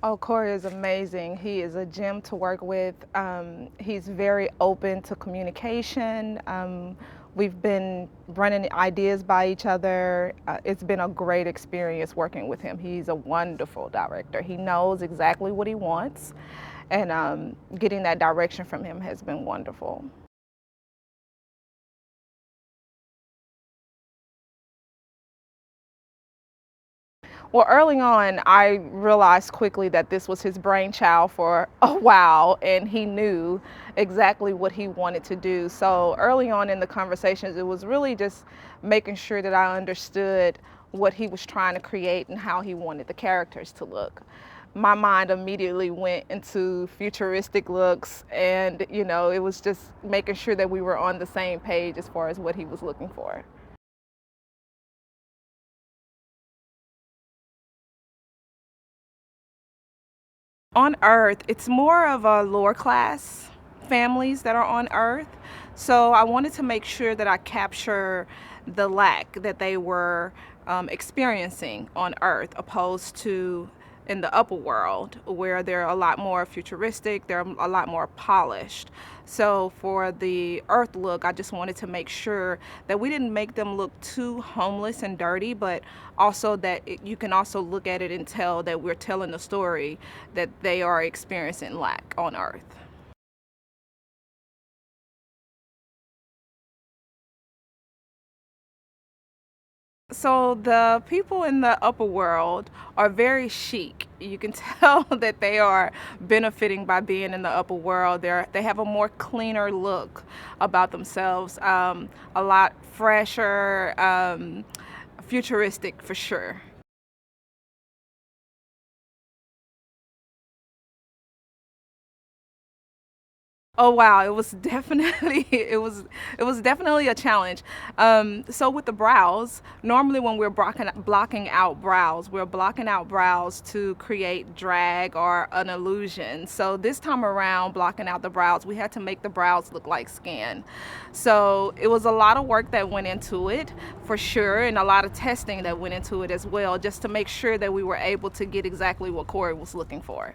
Oh, Cory is amazing. He is a gem to work with. He's very open to communication. We've been running ideas by each other. It's been a great experience working with him. He's a wonderful director. He knows exactly what he wants, and getting that direction from him has been wonderful. Well, early on, I realized quickly that this was his brainchild for a while, and he knew exactly what he wanted to do. So early on in the conversations, it was really just making sure that I understood what he was trying to create and how he wanted the characters to look. My mind immediately went into futuristic looks, and it was just making sure that we were on the same page as far as what he was looking for. On Earth, it's more of a lower class families that are on Earth. So I wanted to make sure that I capture the lack that they were experiencing on Earth, opposed to in the upper world where they're a lot more futuristic, they're a lot more polished. So for the Earth look, I just wanted to make sure that we didn't make them look too homeless and dirty, but also that you can also look at it and tell that we're telling the story that they are experiencing lack on Earth. So the people in the upper world are very chic. You can tell that they are benefiting by being in the upper world. They have a more cleaner look about themselves, a lot fresher, futuristic for sure. Oh wow, it was definitely it was definitely a challenge. So with the brows, normally when we're blocking out brows, we're blocking out brows to create drag or an illusion. So this time around, blocking out the brows, we had to make the brows look like skin. So it was a lot of work that went into it, for sure, and a lot of testing that went into it as well, just to make sure that we were able to get exactly what Cory was looking for.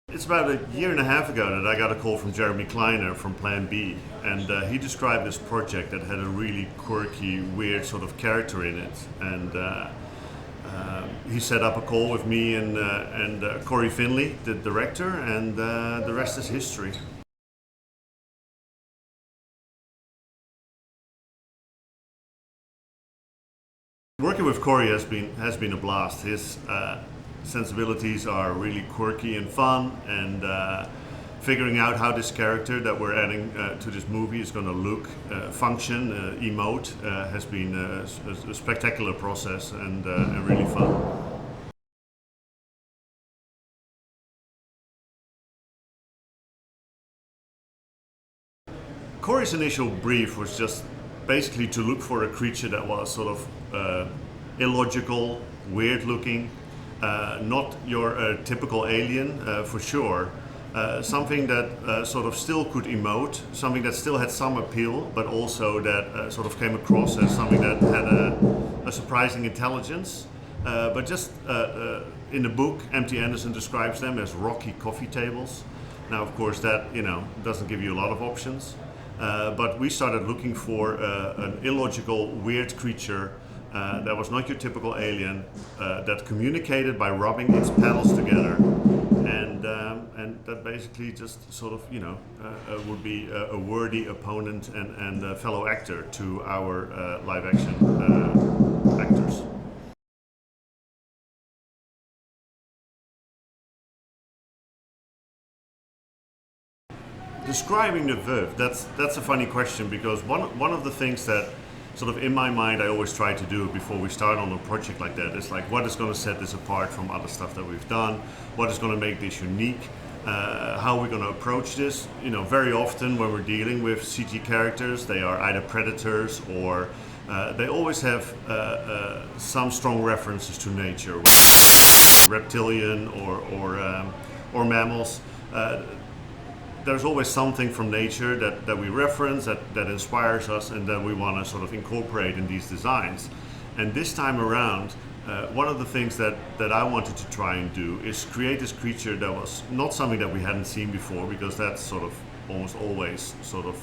It's about a year and a half ago that I got a call from Jeremy Kleiner from Plan B, and he described this project that had a really quirky, weird sort of character in it. And he set up a call with me and Cory Finley, the director, and the rest is history. Working with Cory has been a blast. His sensibilities are really quirky and fun, and figuring out how this character that we're adding to this movie is going to look, function, emote has been a spectacular process and really fun. Cory's initial brief was just basically to look for a creature that was sort of illogical, weird looking, not your typical alien for sure. Something that sort of still could emote, something that still had some appeal, but also that sort of came across as something that had a surprising intelligence. But just in the book, M.T. Anderson describes them as rocky coffee tables. Now, of course, that doesn't give you a lot of options. But we started looking for an illogical, weird creature that was not your typical alien, that communicated by rubbing its paddles together, and that basically just sort of would be a worthy opponent and a fellow actor to our live action actors. Describing the verb, that's a funny question, because one of the things that sort of in my mind I always try to do before we start on a project like that is like, what is going to set this apart from other stuff that we've done, what is going to make this unique, how are we going to approach this. Very often when we're dealing with CG characters, they are either predators or they always have some strong references to nature, reptilian or mammals. There's always something from nature that we reference, that inspires us, and that we want to sort of incorporate in these designs. And this time around, one of the things that I wanted to try and do is create this creature that was not something that we hadn't seen before, because that's sort of almost always sort of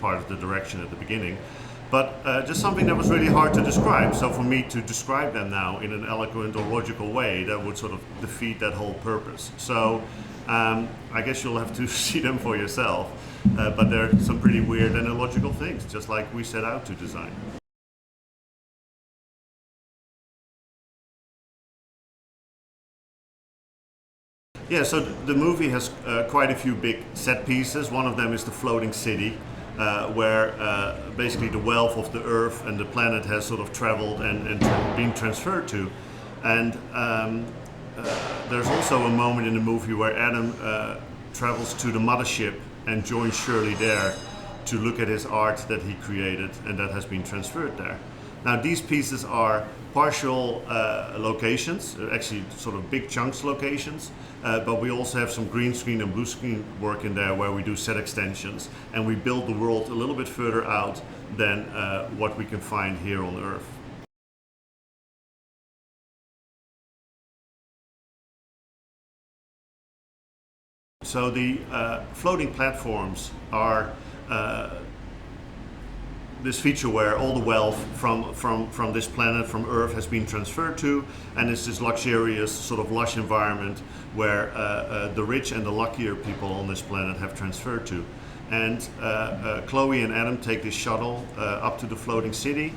part of the direction at the beginning, but just something that was really hard to describe. So for me to describe them now in an eloquent or logical way, that would sort of defeat that whole purpose. So I guess you'll have to see them for yourself, but they're some pretty weird and illogical things, just like we set out to design. Yeah, so the movie has quite a few big set pieces. One of them is the floating city, where basically the wealth of the Earth and the planet has sort of traveled and been transferred to. And there's also a moment in the movie where Adam travels to the mothership and joins Shirley there to look at his art that he created and that has been transferred there. Now these pieces are partial locations, actually sort of big chunks locations, but we also have some green screen and blue screen work in there where we do set extensions and we build the world a little bit further out than what we can find here on Earth. So the floating platforms are this feature where all the wealth from this planet, from Earth, has been transferred to, and it's this luxurious, sort of lush environment where the rich and the luckier people on this planet have transferred to. And Chloe and Adam take this shuttle up to the floating city.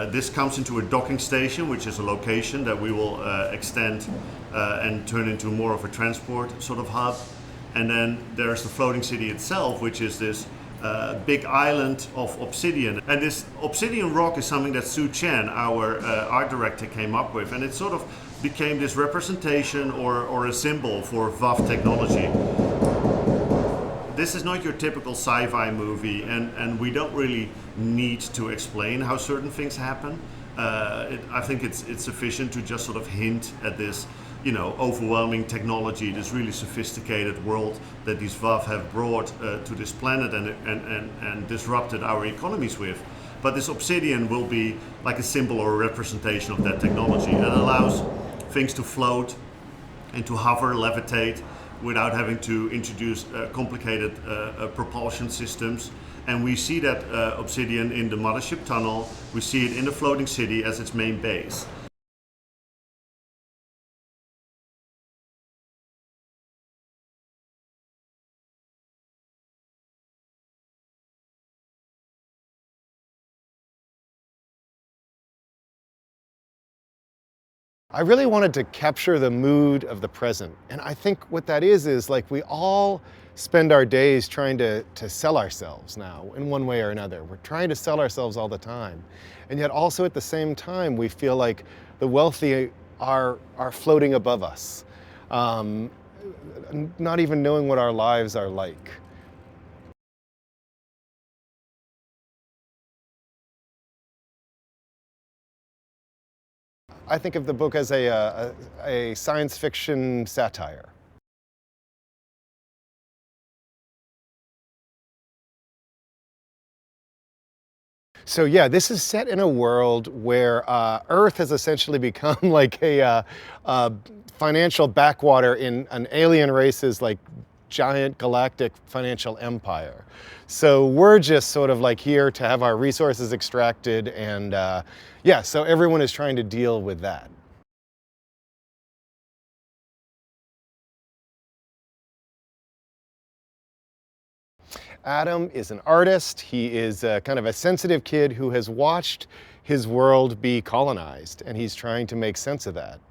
This comes into a docking station, which is a location that we will extend and turn into more of a transport sort of hub. And then there's the floating city itself, which is this big island of obsidian. And this obsidian rock is something that Sue Chen, our art director, came up with. And it sort of became this representation or a symbol for VAF technology. This is not your typical sci-fi movie, and we don't really need to explain how certain things happen. I think it's sufficient to just sort of hint at this, you know, overwhelming technology, this really sophisticated world that these VAF have brought to this planet and disrupted our economies with. But this obsidian will be like a symbol or a representation of that technology. It allows things to float and to hover, levitate, without having to introduce complicated propulsion systems. And we see that obsidian in the mothership tunnel. We see it in the floating city as its main base. I really wanted to capture the mood of the present. And I think what that is like we all spend our days trying to sell ourselves now in one way or another. We're trying to sell ourselves all the time. And yet also at the same time, we feel like the wealthy are floating above us, not even knowing what our lives are like. I think of the book as a science fiction satire. So yeah, this is set in a world where Earth has essentially become like a financial backwater in an alien race's like giant galactic financial empire. So we're just sort of like here to have our resources extracted, and yeah, so everyone is trying to deal with that. Adam is an artist. He is kind of a sensitive kid who has watched his world be colonized, and he's trying to make sense of that.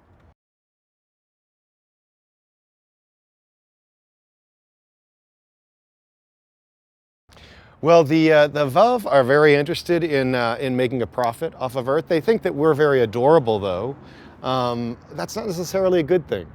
Well, the Vav are very interested in making a profit off of Earth. They think that we're very adorable, though. That's not necessarily a good thing.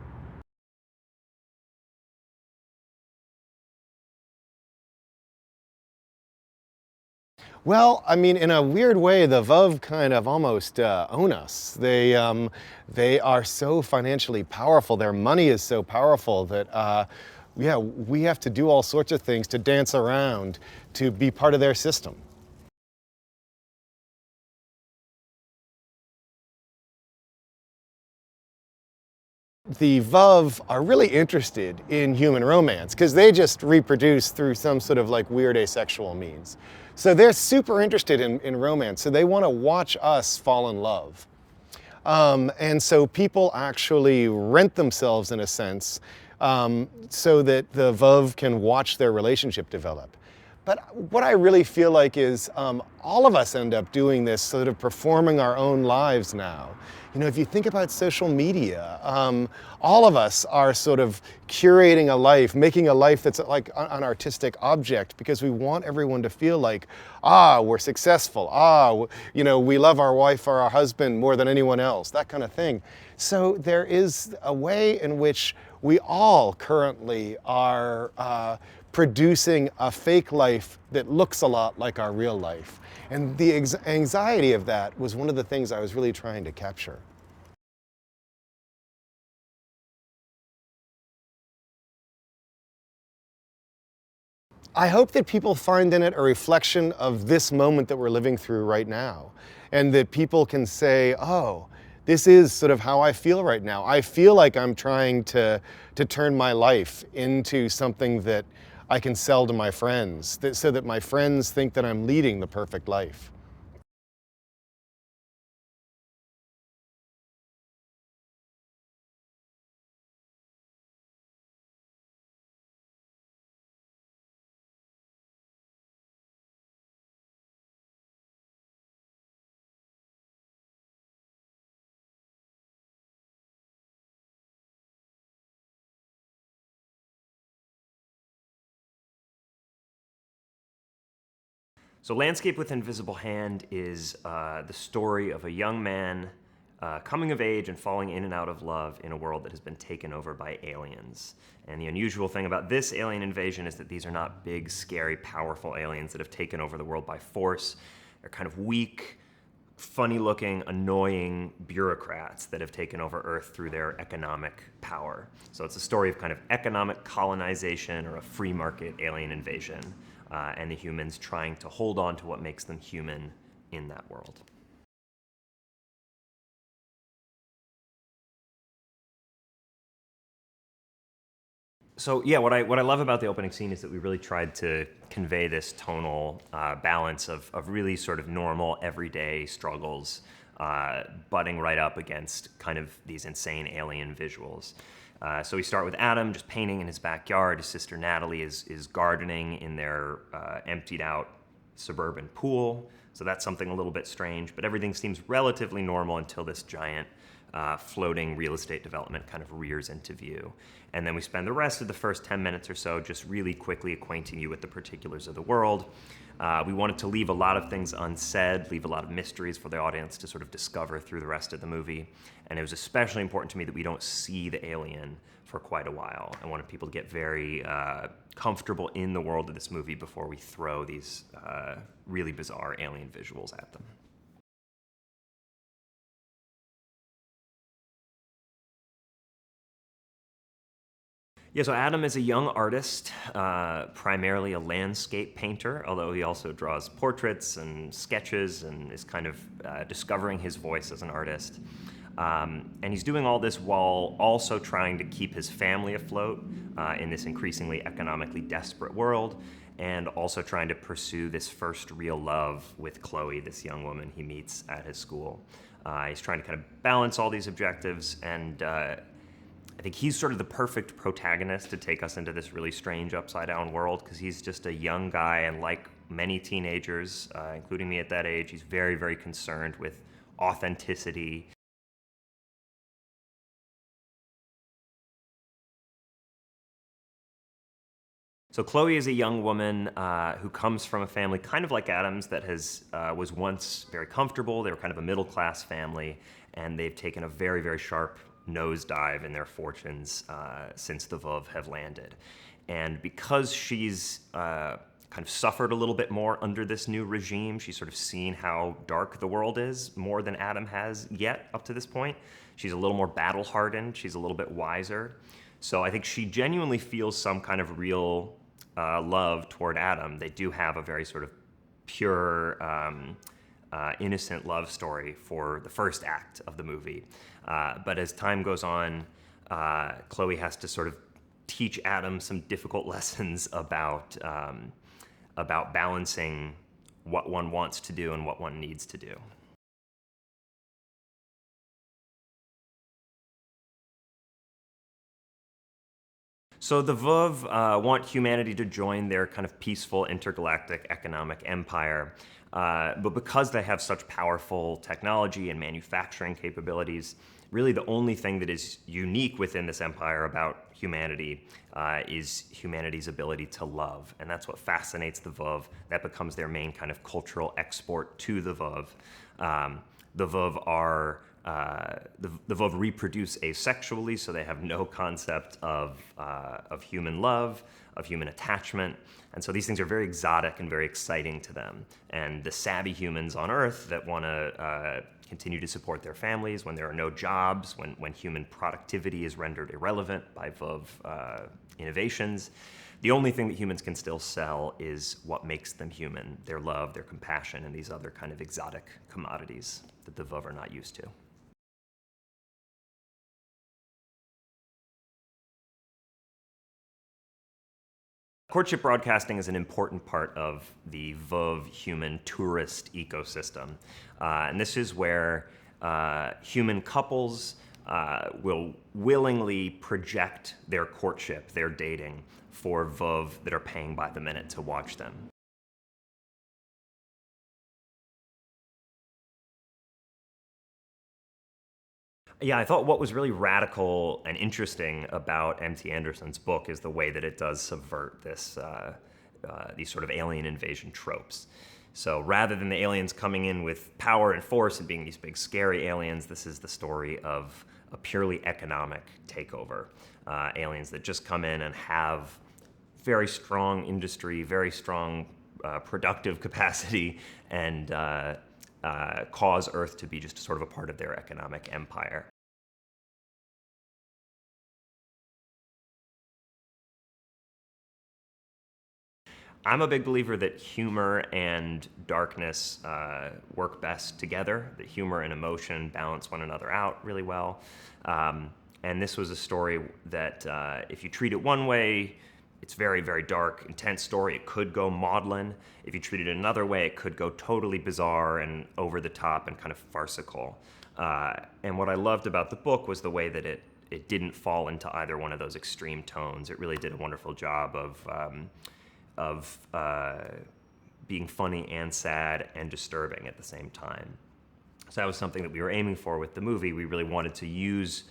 Well, I mean, in a weird way, the Veuve kind of almost own us. They are so financially powerful. Their money is so powerful that, yeah, we have to do all sorts of things to dance around to be part of their system. The Veuve are really interested in human romance because they just reproduce through some sort of like weird asexual means. So they're super interested in romance. So they want to watch us fall in love. And so people actually rent themselves in a sense so that the Veuve can watch their relationship develop. But what I really feel like is all of us end up doing this, sort of performing our own lives now. You know, if you think about social media, all of us are sort of curating a life, making a life that's like an artistic object because we want everyone to feel like, we're successful. You know, we love our wife or our husband more than anyone else, that kind of thing. So there is a way in which we all currently are producing a fake life that looks a lot like our real life. And the anxiety of that was one of the things I was really trying to capture. I hope that people find in it a reflection of this moment that we're living through right now, and that people can say, oh, this is sort of how I feel right now. I feel like I'm trying to turn my life into something that I can sell to my friends, so that my friends think that I'm leading the perfect life. So Landscape with Invisible Hand is the story of a young man coming of age and falling in and out of love in a world that has been taken over by aliens. And the unusual thing about this alien invasion is that these are not big, scary, powerful aliens that have taken over the world by force. They're kind of weak, funny-looking, annoying bureaucrats that have taken over Earth through their economic power. So it's a story of kind of economic colonization or a free market alien invasion, and the humans trying to hold on to what makes them human in that world. So yeah, what I love about the opening scene is that we really tried to convey this tonal balance of really sort of normal, everyday struggles butting right up against kind of these insane alien visuals. So we start with Adam just painting in his backyard. His sister Natalie is gardening in their emptied out suburban pool. So that's something a little bit strange, but everything seems relatively normal until this giant floating real estate development kind of rears into view. And then we spend the rest of the first 10 minutes or so just really quickly acquainting you with the particulars of the world. We wanted to leave a lot of things unsaid, leave a lot of mysteries for the audience to sort of discover through the rest of the movie. And it was especially important to me that we don't see the alien for quite a while. I wanted people to get very comfortable in the world of this movie before we throw these really bizarre alien visuals at them. Yeah, so Adam is a young artist, primarily a landscape painter, although he also draws portraits and sketches and is kind of discovering his voice as an artist. And he's doing all this while also trying to keep his family afloat in this increasingly economically desperate world, and also trying to pursue this first real love with Chloe, this young woman he meets at his school. He's trying to kind of balance all these objectives, and I think he's sort of the perfect protagonist to take us into this really strange upside-down world, because he's just a young guy, and like many teenagers, including me at that age, he's very, very concerned with authenticity. So Chloe is a young woman who comes from a family kind of like Adam's that was once very comfortable. They were kind of a middle-class family, and they've taken a very, very sharp nosedive in their fortunes since the Veuve have landed. And because she's kind of suffered a little bit more under this new regime. She's sort of seen how dark the world is more than Adam has yet up to this point. She's a little more battle-hardened. She's a little bit wiser. So I think she genuinely feels some kind of real love toward Adam. They do have a very sort of pure, innocent love story for the first act of the movie. But as time goes on, Chloe has to sort of teach Adam some difficult lessons about balancing what one wants to do and what one needs to do. So the Veuve want humanity to join their kind of peaceful intergalactic economic empire, but because they have such powerful technology and manufacturing capabilities, really the only thing that is unique within this empire about humanity is humanity's ability to love, and that's what fascinates the Veuve. That becomes their main kind of cultural export to the Veuve. The Veuve are the Veuve reproduce asexually, so they have no concept of human love, of human attachment, and so these things are very exotic and very exciting to them. And the savvy humans on Earth that want to continue to support their families when there are no jobs, when human productivity is rendered irrelevant by Veuve innovations, the only thing that humans can still sell is what makes them human: their love, their compassion, and these other kind of exotic commodities that the Veuve are not used to. Courtship broadcasting is an important part of the Veuve human tourist ecosystem. And this is where human couples will willingly project their courtship, their dating, for Veuve that are paying by the minute to watch them. Yeah, I thought what was really radical and interesting about M.T. Anderson's book is the way that it does subvert this, these sort of alien invasion tropes. So rather than the aliens coming in with power and force and being these big scary aliens, this is the story of a purely economic takeover. Aliens that just come in and have very strong industry, very strong productive capacity, and cause Earth to be just sort of a part of their economic empire. I'm a big believer that humor and darkness work best together, that humor and emotion balance one another out really well. And this was a story that if you treat it one way, it's very, very dark, intense story. It could go maudlin. If you treat it another way, it could go totally bizarre and over the top and kind of farcical. And what I loved about the book was the way that it didn't fall into either one of those extreme tones. It really did a wonderful job of being funny and sad and disturbing at the same time. So that was something that we were aiming for with the movie. We really wanted to use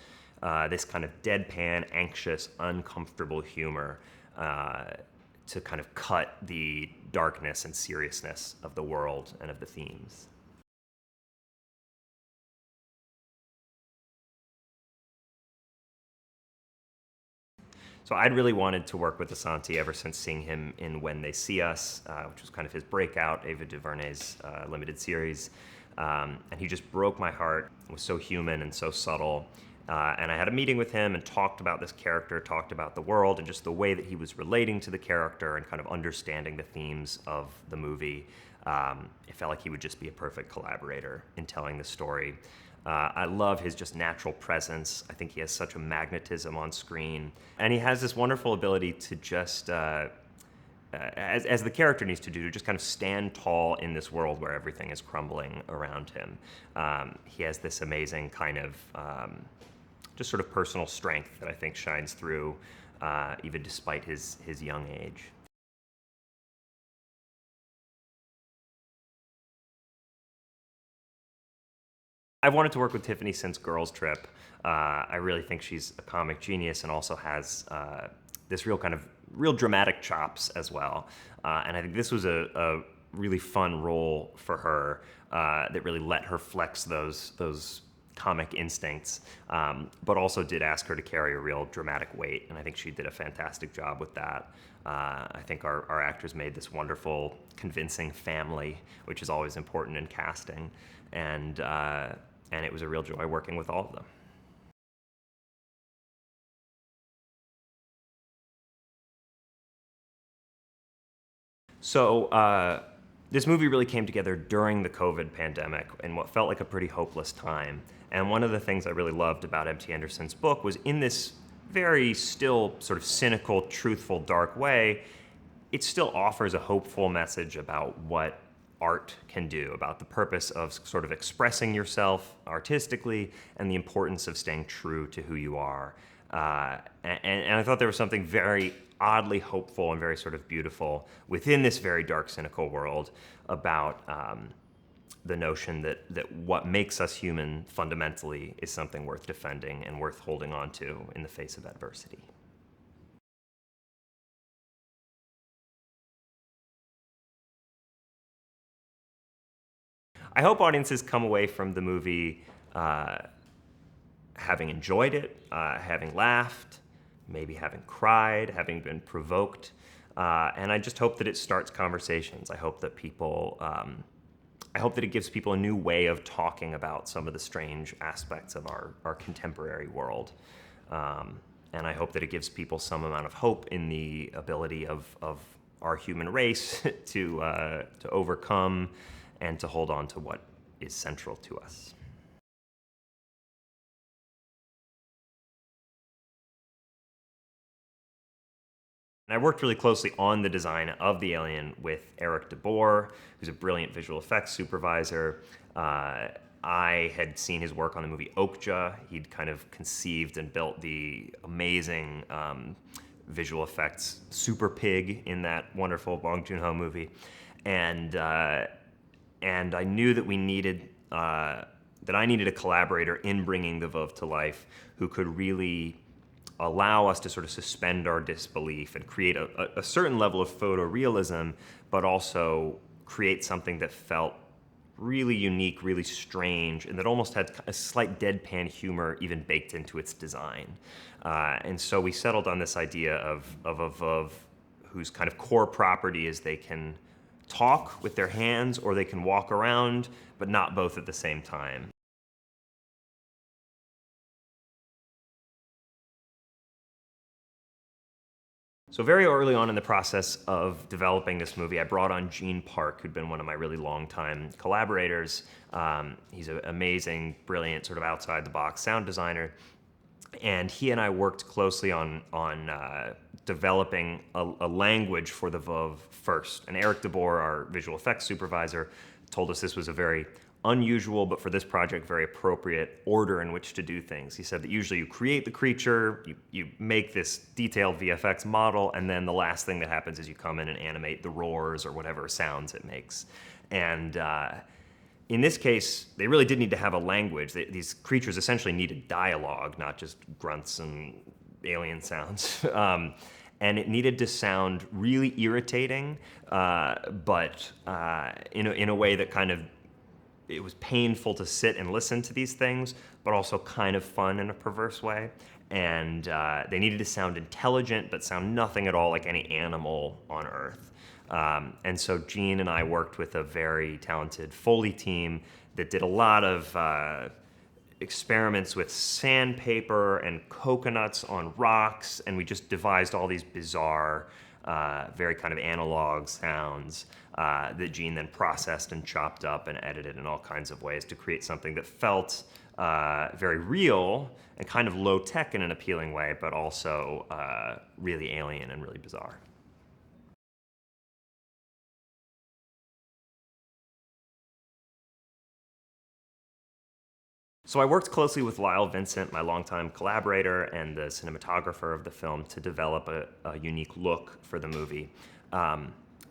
this kind of deadpan, anxious, uncomfortable humor to kind of cut the darkness and seriousness of the world and of the themes. So I'd really wanted to work with Asante ever since seeing him in When They See Us, which was kind of his breakout, Ava DuVernay's limited series. And he just broke my heart. It was so human and so subtle. And I had a meeting with him and talked about this character, talked about the world, and just the way that he was relating to the character and kind of understanding the themes of the movie. It felt like he would just be a perfect collaborator in telling the story. I love his just natural presence. I think he has such a magnetism on screen. And he has this wonderful ability to just, as the character needs to do, to just kind of stand tall in this world where everything is crumbling around him. He has this amazing kind of just sort of personal strength that I think shines through even despite his young age. I've wanted to work with Tiffany since Girls Trip. I really think she's a comic genius and also has this real dramatic chops as well. And I think this was a really fun role for her that really let her flex those comic instincts, but also did ask her to carry a real dramatic weight, and I think she did a fantastic job with that. I think our actors made this wonderful, convincing family, which is always important in casting, and it was a real joy working with all of them. So this movie really came together during the COVID pandemic in what felt like a pretty hopeless time. And one of the things I really loved about M.T. Anderson's book was in this very still sort of cynical, truthful, dark way, it still offers a hopeful message about what art can do, about the purpose of sort of expressing yourself artistically and the importance of staying true to who you are. And I thought there was something very oddly hopeful and very sort of beautiful within this very dark, cynical world about the notion that what makes us human fundamentally is something worth defending and worth holding on to in the face of adversity. I hope audiences come away from the movie having enjoyed it, having laughed, maybe having cried, having been provoked, and I just hope that it starts conversations. I hope that I hope that it gives people a new way of talking about some of the strange aspects of our contemporary world. And I hope that it gives people some amount of hope in the ability of our human race to overcome and to hold on to what is central to us. And I worked really closely on the design of the alien with Eric DeBoer, who's a brilliant visual effects supervisor. I had seen his work on the movie Okja. He'd kind of conceived and built the amazing visual effects Super Pig in that wonderful Bong Joon-ho movie. And I knew that I needed a collaborator in bringing the Veuve to life who could really allow us to sort of suspend our disbelief and create a certain level of photorealism, but also create something that felt really unique, really strange, and that almost had a slight deadpan humor even baked into its design. And so we settled on this idea of a Veuve whose kind of core property is they can talk with their hands or they can walk around, but not both at the same time. So very early on in the process of developing this movie, I brought on Gene Park, who'd been one of my really long-time collaborators. He's an amazing, brilliant, sort of outside-the-box sound designer. And he and I worked closely on developing a language for the Veuve first. And Eric DeBoer, our visual effects supervisor, told us this was a very unusual, but for this project, very appropriate order in which to do things. He said that usually you create the creature, you make this detailed VFX model, and then the last thing that happens is you come in and animate the roars or whatever sounds it makes. And in this case, they really did need to have a language. These creatures essentially needed dialogue, not just grunts and alien sounds. And it needed to sound really irritating, but in a way that kind of, it was painful to sit and listen to these things, but also kind of fun in a perverse way. And they needed to sound intelligent, but sound nothing at all like any animal on Earth. And so Gene and I worked with a very talented Foley team that did a lot of experiments with sandpaper and coconuts on rocks, and we just devised all these bizarre, very kind of analog sounds that Gene then processed and chopped up and edited in all kinds of ways to create something that felt very real and kind of low-tech in an appealing way, but also really alien and really bizarre. So I worked closely with Lyle Vincent, my longtime collaborator and the cinematographer of the film, to develop a unique look for the movie.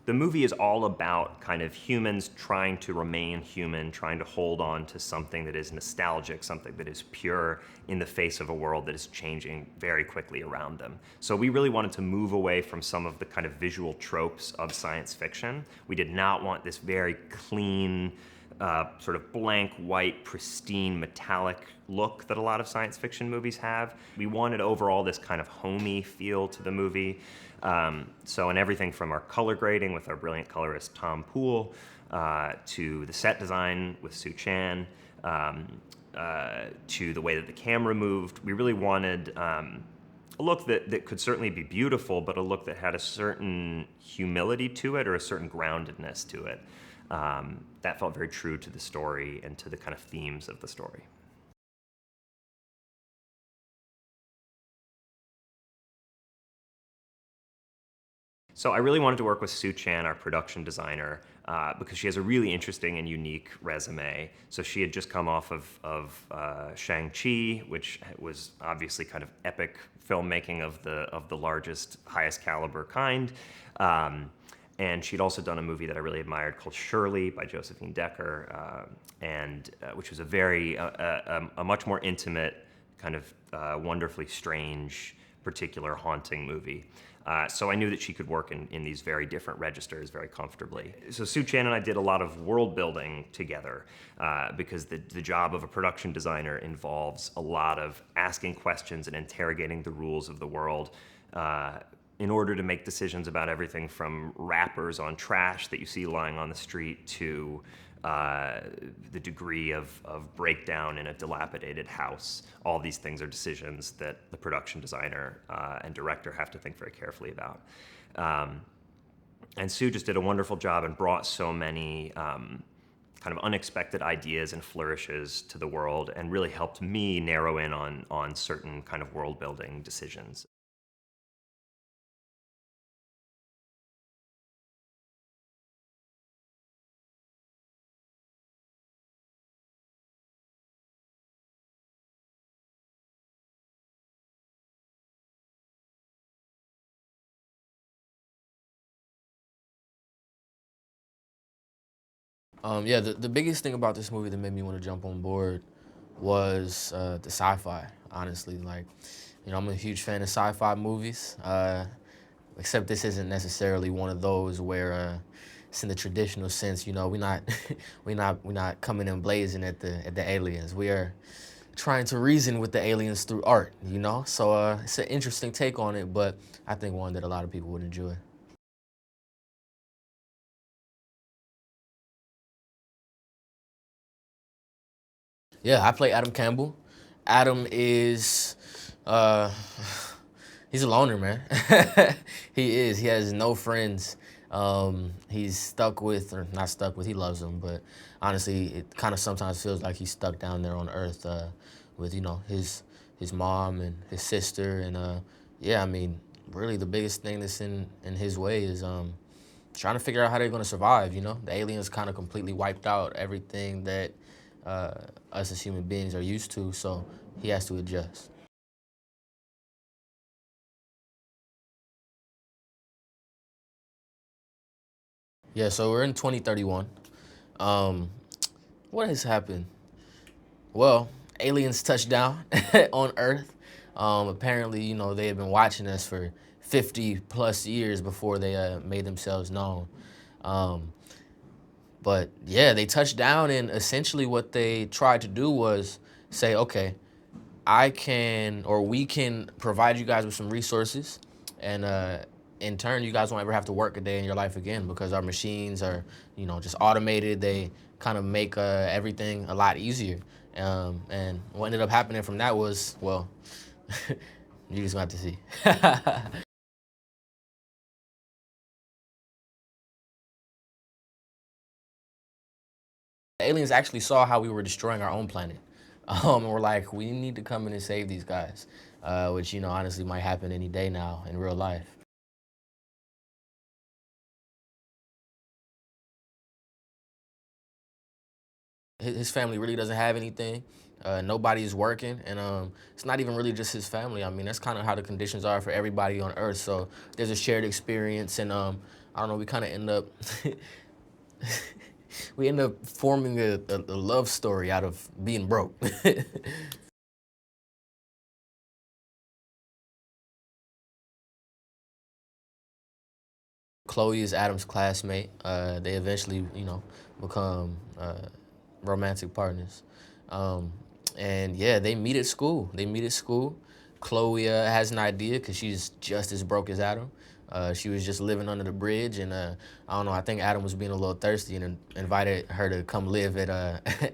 The movie is all about kind of humans trying to remain human, trying to hold on to something that is nostalgic, something that is pure in the face of a world that is changing very quickly around them. So we really wanted to move away from some of the kind of visual tropes of science fiction. We did not want this very clean, sort of blank, white, pristine, metallic look that a lot of science fiction movies have. We wanted overall this kind of homey feel to the movie. So in everything from our color grading with our brilliant colorist Tom Poole, to the set design with Sue Chan, to the way that the camera moved, we really wanted a look that could certainly be beautiful, but a look that had a certain humility to it or a certain groundedness to it. That felt very true to the story and to the kind of themes of the story. So I really wanted to work with Sue Chan, our production designer, because she has a really interesting and unique resume. So she had just come off of Shang-Chi, which was obviously kind of epic filmmaking of the largest, highest caliber kind. And she'd also done a movie that I really admired called Shirley by Josephine Decker, which was a much more intimate, kind of wonderfully strange, particular haunting movie. So I knew that she could work in these very different registers very comfortably. So Sue Chan and I did a lot of world building together because the job of a production designer involves a lot of asking questions and interrogating the rules of the world in order to make decisions about everything from wrappers on trash that you see lying on the street to the degree of breakdown in a dilapidated house. All these things are decisions that the production designer and director have to think very carefully about. And Sue just did a wonderful job and brought so many kind of unexpected ideas and flourishes to the world and really helped me narrow in on certain kind of world building decisions. Yeah, the biggest thing about this movie that made me want to jump on board was the sci-fi, honestly. Like, I'm a huge fan of sci-fi movies, except this isn't necessarily one of those where it's in the traditional sense, we're not, we're not coming in blazing at the aliens. We are trying to reason with the aliens through art, So it's an interesting take on it, but I think one that a lot of people would enjoy. Yeah, I play Adam Campbell. Adam is, uh, he's a loner, man. He is. He has no friends. He's stuck with, or not stuck with, he loves them, but honestly, it kind of sometimes feels like he's stuck down there on Earth with, his mom and his sister. And yeah, I mean, really the biggest thing that's in his way is trying to figure out how they're going to survive, The aliens kind of completely wiped out everything that us as human beings are used to, so he has to adjust. Yeah, so we're in 2031. Um, what has happened? Well, aliens touched down on Earth. Apparently, they had been watching us for 50 plus years before they made themselves known. Um, But yeah, they touched down, and essentially what they tried to do was say, okay, we can provide you guys with some resources, and in turn, you guys won't ever have to work a day in your life again because our machines are, just automated. They kind of make everything a lot easier. And what ended up happening from that was, well, you just got to see. Aliens actually saw how we were destroying our own planet. And we're like, we need to come in and save these guys, which, honestly might happen any day now in real life. His family really doesn't have anything. Nobody's working, and it's not even really just his family. I mean, that's kind of how the conditions are for everybody on Earth. So there's a shared experience, and I don't know. We kind of end up we end up forming a love story out of being broke. Chloe is Adam's classmate. They eventually, become romantic partners. Um, and yeah, they meet at school. Chloe has an idea because she's just as broke as Adam. She was just living under the bridge, and I don't know. I think Adam was being a little thirsty and invited her to come live at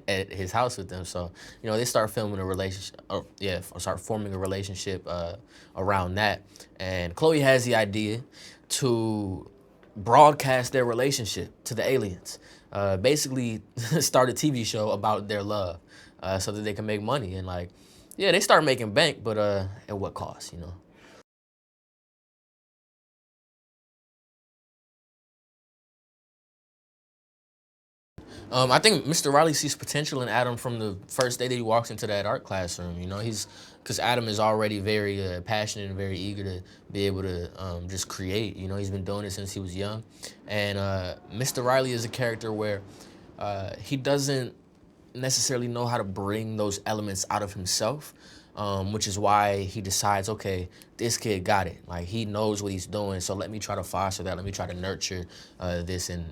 at his house with them. So they start filming a relationship. Start forming a relationship around that. And Chloe has the idea to broadcast their relationship to the aliens. Basically, start a TV show about their love, so that they can make money. And they start making bank, but at what cost? I think Mr. Riley sees potential in Adam from the first day that he walks into that art classroom. Because Adam is already very passionate and very eager to be able to just create. He's been doing it since he was young. And Mr. Riley is a character where he doesn't necessarily know how to bring those elements out of himself, which is why he decides, okay, this kid got it. Like, he knows what he's doing, so let me try to foster that. Let me try to nurture this. And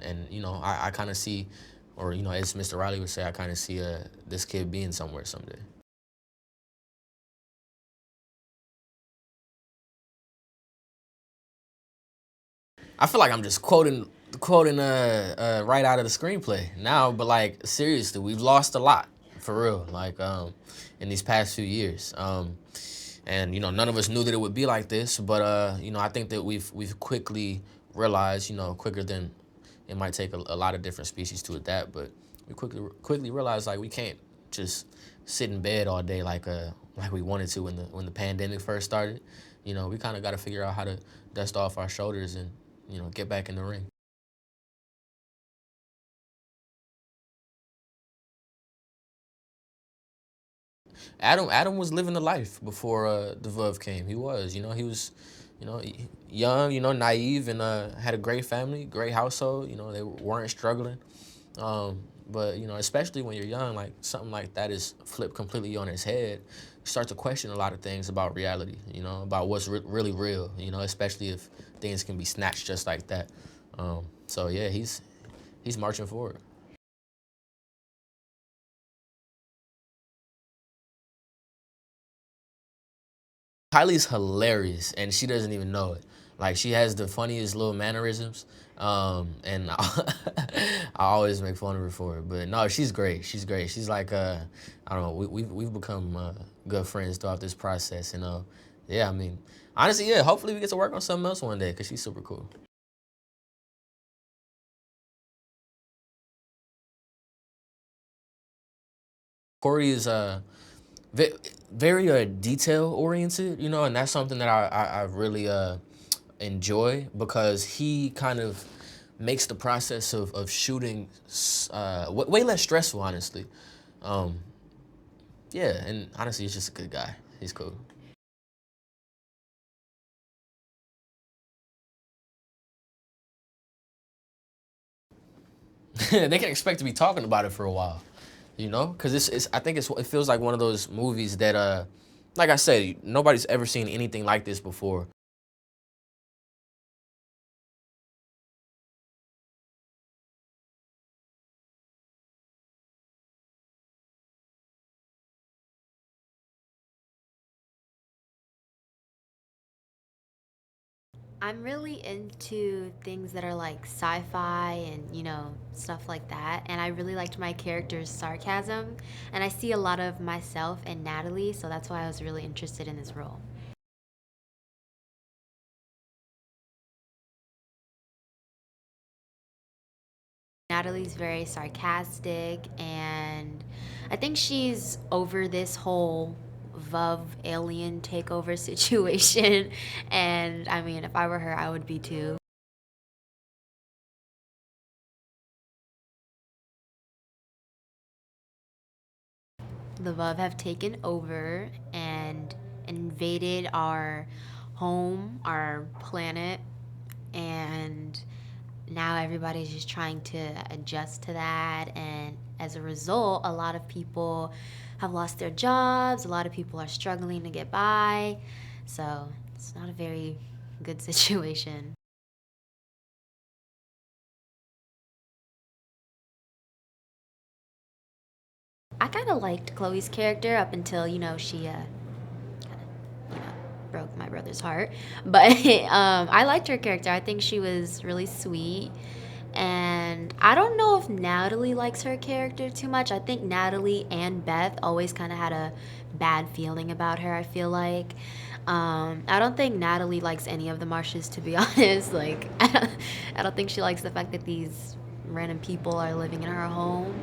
I kind of see, or, as Mr. Riley would say, I kind of see this kid being somewhere someday. I feel like I'm just quoting right out of the screenplay now, but seriously, we've lost a lot for real. In these past few years, and none of us knew that it would be like this. But I think that we've quickly realized, quicker than it might take a lot of different species to adapt. But we quickly realized we can't just sit in bed all day like we wanted to when the pandemic first started. We kind of got to figure out how to dust off our shoulders and get back in the ring. Adam was living the life before the Veuve came. He was, young, naive, and had a great family, great household. They weren't struggling. But especially when you're young, something like that is flipped completely on its head. You start to question a lot of things about reality. About what's really real. Especially if things can be snatched just like that. So yeah, he's marching forward. Kylie's hilarious, and she doesn't even know it. She has the funniest little mannerisms, and I always make fun of her for it. But no, she's great. She's great. She's I don't know. We've become good friends throughout this process, and yeah, I mean, honestly, yeah. Hopefully, we get to work on something else one day because she's super cool. Cory is very detail oriented, and that's something that I really enjoy because he kind of makes the process of shooting way less stressful, honestly. Um, yeah, and honestly, he's just a good guy. He's cool. They can expect to be talking about it for a while, because it's I think it feels like one of those movies that like I said, nobody's ever seen anything like this before. I'm really into things that are like sci-fi and, stuff like that. And I really liked my character's sarcasm. And I see a lot of myself in Natalie, so that's why I was really interested in this role. Natalie's very sarcastic, and I think she's over this whole Vuv alien takeover situation. And I mean, if I were her, I would be too. The Vuv have taken over and invaded our home, our planet, and now everybody's just trying to adjust to that. And as a result, a lot of people have lost their jobs, a lot of people are struggling to get by. So it's not a very good situation. I kind of liked Chloe's character up until, she broke my brother's heart. But I liked her character. I think she was really sweet. And I don't know if Natalie likes her character too much. I think Natalie and Beth always kind of had a bad feeling about her, I feel like. I don't think Natalie likes any of the Marshes, to be honest. Like, I don't think she likes the fact that these random people are living in her home.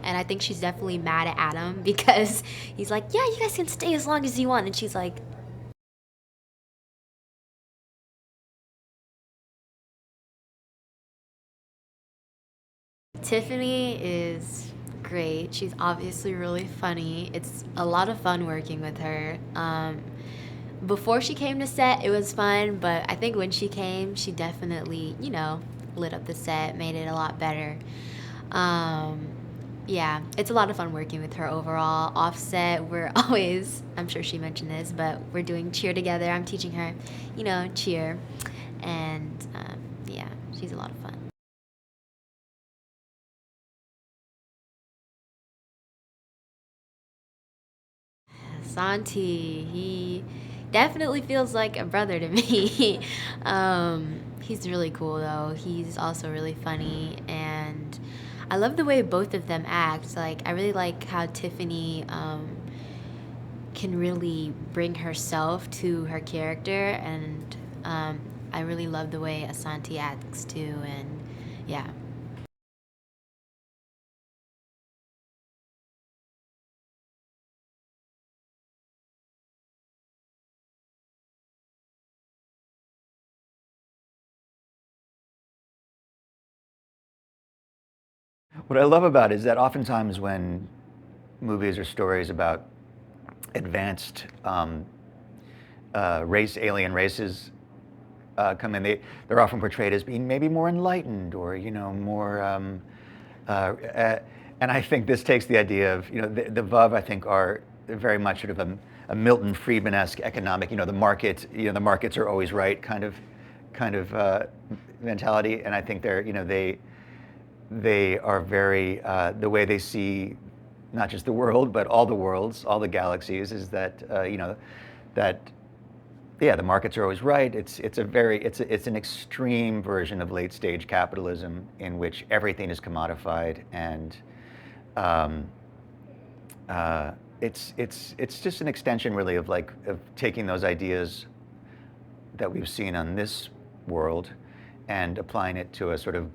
And I think she's definitely mad at Adam because he's like, yeah, you guys can stay as long as you want. And she's like, Tiffany is great. She's obviously really funny. It's a lot of fun working with her. Before she came to set, it was fun, but I think when she came, she definitely, lit up the set, made it a lot better. Yeah, it's a lot of fun working with her overall. Offset, we're always, I'm sure she mentioned this, but we're doing cheer together. I'm teaching her, cheer. And yeah, she's a lot of fun. Asante, he definitely feels like a brother to me. He's really cool though. He's also really funny, and I love the way both of them act. Like, I really like how Tiffany can really bring herself to her character, and I really love the way Asante acts too. And yeah. What I love about it is that oftentimes when movies or stories about advanced alien races come in, they're often portrayed as being maybe more enlightened or more. And I think this takes the idea of the VUV. I think are very much sort of a Milton Friedman-esque economic. The market. The markets are always right kind of mentality. And I think they are very the way they see not just the world but all the worlds, all the galaxies, is that that yeah, the markets are always right. It's an extreme version of late stage capitalism in which everything is commodified, and it's just an extension really of taking those ideas that we've seen on this world and applying it to a sort of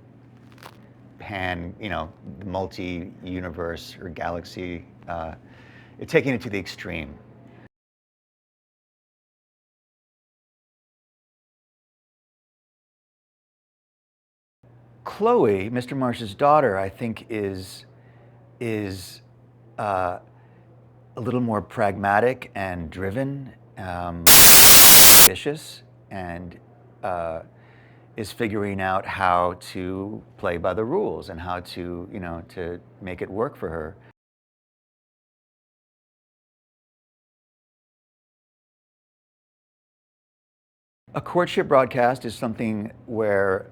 multi-universe or galaxy, taking it to the extreme. Chloe, Mr. Marsh's daughter, I think is a little more pragmatic and driven, ambitious, and is figuring out how to play by the rules and how to to make it work for her. A courtship broadcast is something where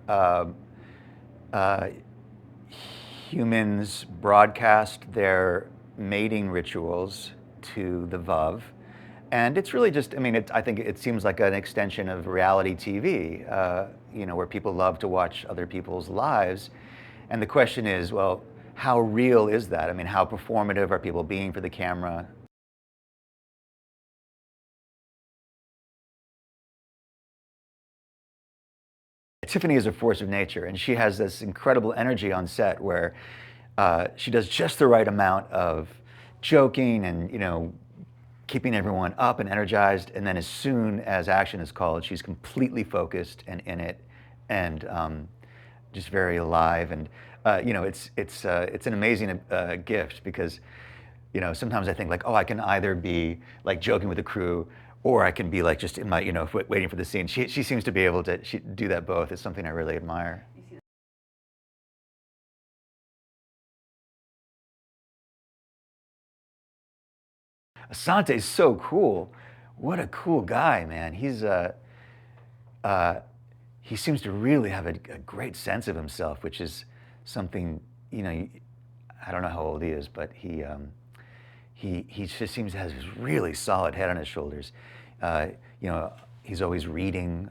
humans broadcast their mating rituals to the VUV. And it's really just, I think it seems like an extension of reality TV, where people love to watch other people's lives. And the question is, well, how real is that? How performative are people being for the camera? Tiffany is a force of nature, and she has this incredible energy on set where she does just the right amount of joking and keeping everyone up and energized, and then as soon as action is called, she's completely focused and in it, and just very alive. And it's an amazing gift, because sometimes I think like, oh, I can either be like joking with the crew, or I can be like just in my waiting for the scene. She seems to be able to do that both. It's something I really admire. Asante is so cool. What a cool guy, man. He seems to really have a great sense of himself, which is something I don't know how old he is, but he just seems to have this really solid head on his shoulders. You know, he's always reading,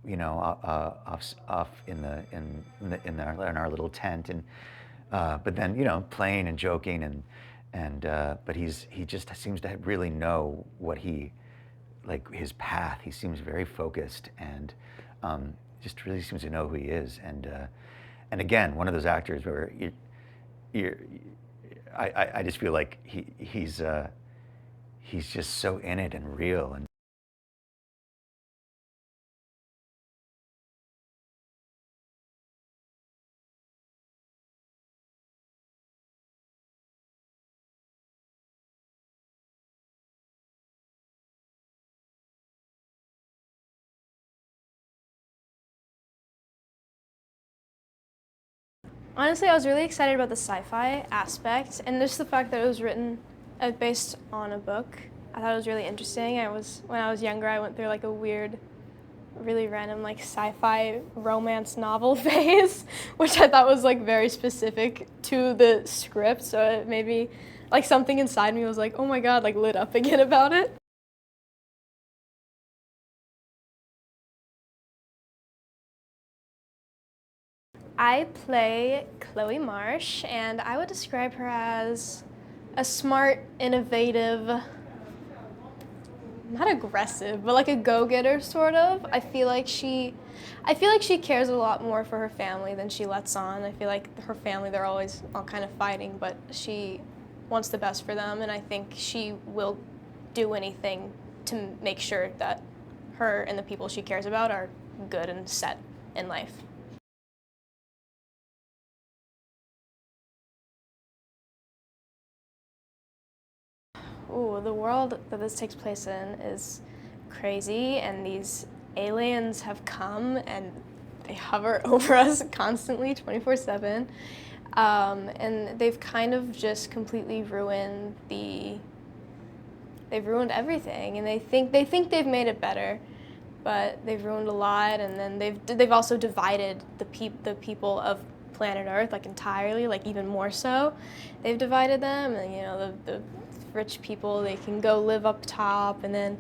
you know, off in our little tent, and but then, you know, playing and joking, but he just seems to really know what like his path. He seems very focused, and just really seems to know who he is. And again, one of those actors where I just feel like he's just so in it and real. And Honestly, I was really excited about the sci-fi aspect and just the fact that it was written based on a book. I thought it was really interesting. When I was younger, I went through like a weird, really random like sci-fi romance novel phase, which I thought was like very specific to the script. So it made me, like, something inside me was like, oh my God, like lit up again about it. I play Chloe Marsh, and I would describe her as a smart, innovative, not aggressive, but like a go-getter sort of. I feel like she cares a lot more for her family than she lets on. I feel like her family, they're always all kind of fighting, but she wants the best for them, and I think she will do anything to make sure that her and the people she cares about are good and set in life. Ooh, the world that this takes place in is crazy, and these aliens have come and they hover over us constantly, 24/7. And they've kind of just completely ruined they've ruined everything, and they think they've made it better, but they've ruined a lot, and then they've also divided the people of planet Earth, like, entirely, like, even more so. They've divided them, and, you know, the rich people, they can go live up top, and then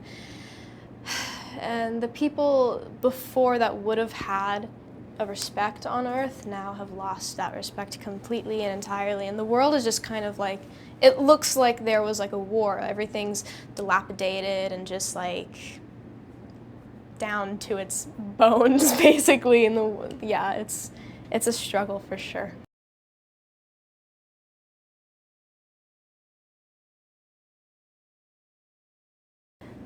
the people before that would have had a respect on Earth now have lost that respect completely and entirely, and the world is just kind of like, it looks like there was like a war. Everything's dilapidated and just like down to its bones basically, and yeah, it's a struggle for sure.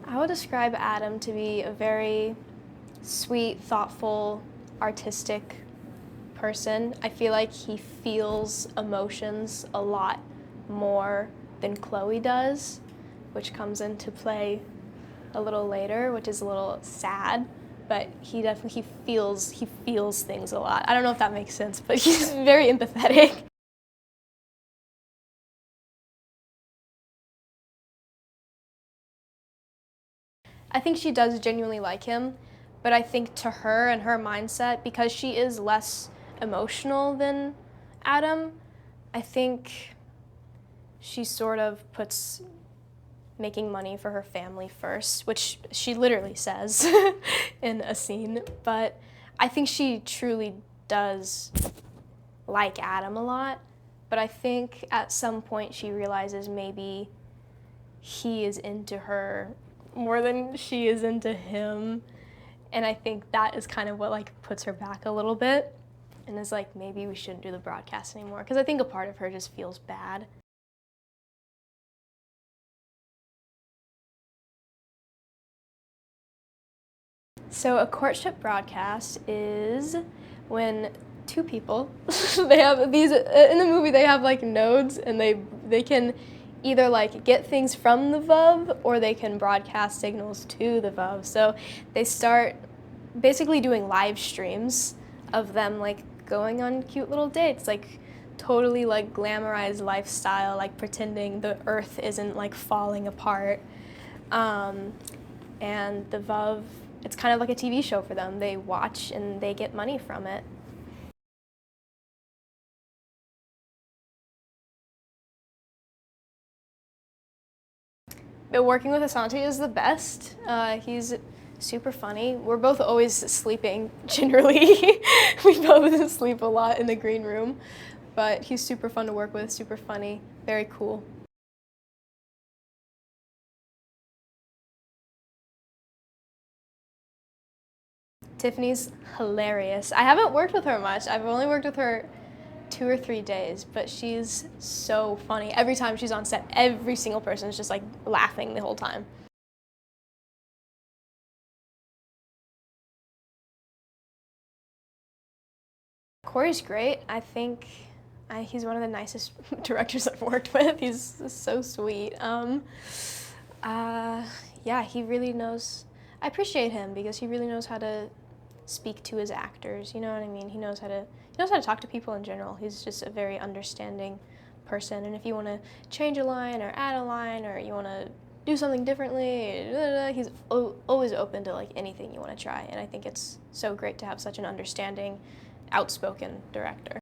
I would describe Adam to be a very sweet, thoughtful, artistic person. I feel like he feels emotions a lot more than Chloe does, which comes into play a little later, which is a little sad, but he feels things a lot. I don't know if that makes sense, but he's very empathetic. I think she does genuinely like him, but I think to her and her mindset, because she is less emotional than Adam, I think she sort of puts making money for her family first, which she literally says in a scene, but I think she truly does like Adam a lot, but I think at some point she realizes maybe he is into her more than she is into him, and I think that is kind of what like puts her back a little bit and is like, maybe we shouldn't do the broadcast anymore, because I think a part of her just feels bad. So a courtship broadcast is when two people, they have these, in the movie they have like nodes, and they can either like get things from the VUV or they can broadcast signals to the VUV. So they start basically doing live streams of them like going on cute little dates, like totally like glamorized lifestyle, like pretending the earth isn't like falling apart. And the VUV, it's kind of like a TV show for them. They watch and they get money from it. But working with Asante is the best. He's super funny. We're both always sleeping, generally. We both sleep a lot in the green room. But he's super fun to work with, super funny, very cool. Tiffany's hilarious. I haven't worked with her much. I've only worked with her 2 or 3 days, but she's so funny. Every time she's on set, every single person is just like laughing the whole time. Cory's great. I think he's one of the nicest directors I've worked with. He's so sweet. Yeah, he really knows. I appreciate him because he really knows how to speak to his actors. You know what I mean? He knows how to talk to people in general. He's just a very understanding person. And if you want to change a line or add a line or you want to do something differently, he's always open to like anything you want to try. And I think it's so great to have such an understanding, outspoken director.